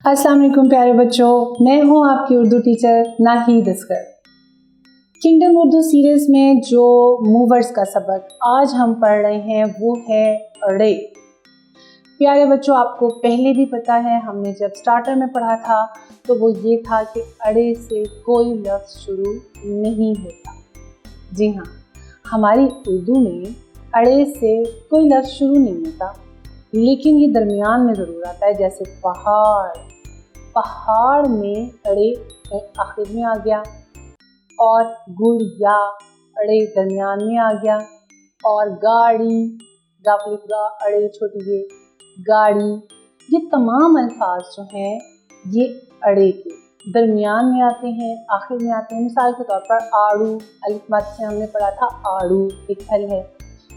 अस्सलाम वालेकुम प्यारे बच्चों, मैं हूँ आपकी Urdu teacher Nahid Asghar. Kingdom Urdu series में जो मूवर्स का सबक आज हम पढ़ रहे हैं वो है अड़े। प्यारे बच्चों, आपको पहले भी पता है, हमने जब स्टार्टर में पढ़ा था तो वो ये था कि अड़े से कोई लफ्ज़ शुरू नहीं होता। जी हाँ, हमारी उर्दू में अड़े से कोई लफ्ज़ शुरू नहीं होता, लेकिन ये दरमियान में ज़रूर आता है। जैसे पहाड़ में अड़े आखिर में आ गया, और गुड़िया अड़े दरमियान में आ गया, और गाड़ी अड़े छोटी ये गाड़ी। ये तमाम अल्फाज जो हैं ये अड़े के दरमियान में आते हैं, आखिर में आते हैं। मिसाल के तौर पर आड़ू, अलिफ मद से हमने पढ़ा था आड़ू एक फल है,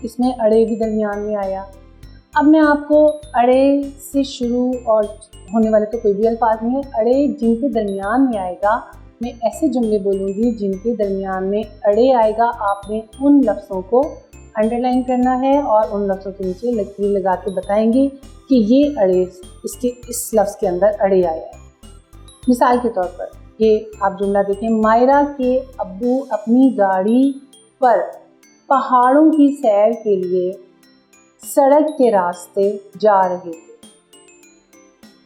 इसमें अड़े भी दरमियान में आया। अब मैं आपको अड़े से शुरू और होने वाले तो कोई भी अल्फाज नहीं है, अड़े जिनके दरमियान में आएगा, मैं ऐसे जुमले बोलूँगी जिनके दरमियान में अड़े आएगा। आपने उन लफ्ज़ों को अंडरलाइन करना है और उन लफ्ज़ों के नीचे लकीर लगा के बताएंगे कि ये अड़े इस लफ्ज़ के अंदर अड़े आया है। मिसाल के तौर पर ये आप जुमला देखें, मायरा के अब्बू अपनी गाड़ी पर पहाड़ों की सैर के लिए सड़क के रास्ते जा रहे थे।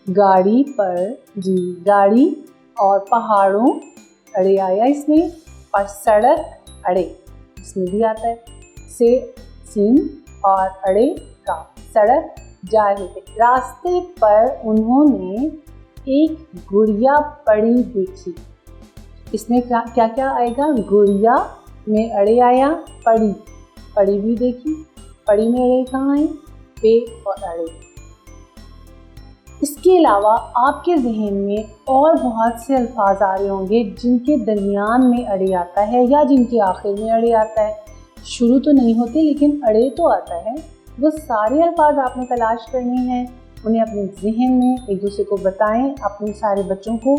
गाड़ी पर, जी गाड़ी और पहाड़ों अड़े आया इसमें, और सड़क अड़े इसमें भी आता है। से सीन और अड़े का, सड़क जा रहे थे। रास्ते पर उन्होंने एक गुड़िया पड़ी देखी। इसमें क्या क्या आएगा? गुड़िया में अड़े आया, पड़ी भी देखी। पड़ी में अड़े कहाँ है? पे और अड़े। इसके अलावा आपके जहन में और बहुत से अल्फाज आ रहे होंगे जिनके दरमियान में अड़े आता है या जिनके आखिर में अड़े आता है। शुरू तो नहीं होते लेकिन अड़े तो आता है। वो सारे अल्फाज आपने तलाश करने हैं, उन्हें अपने जहन में एक दूसरे को बताएं, अपने सारे बच्चों को,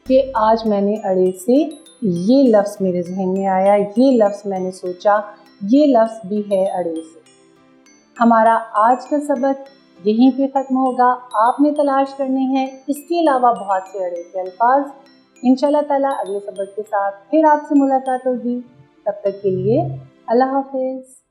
कि आज मैंने अड़े से ये लफ्ज़ मेरे जहन में आया, ये लफ्ज़ मैंने सोचा, ये लफ्ज़ भी है अड़े से। हमारा आज का सबक यहीं पे ख़त्म होगा। आपने तलाश करने हैं इसके अलावा बहुत से अड़े के अल्फाज। इंशाल्लाह ताला अगले सबक के साथ फिर आपसे मुलाकात होगी। तब तक के लिए अल्लाह हाफ़िज़।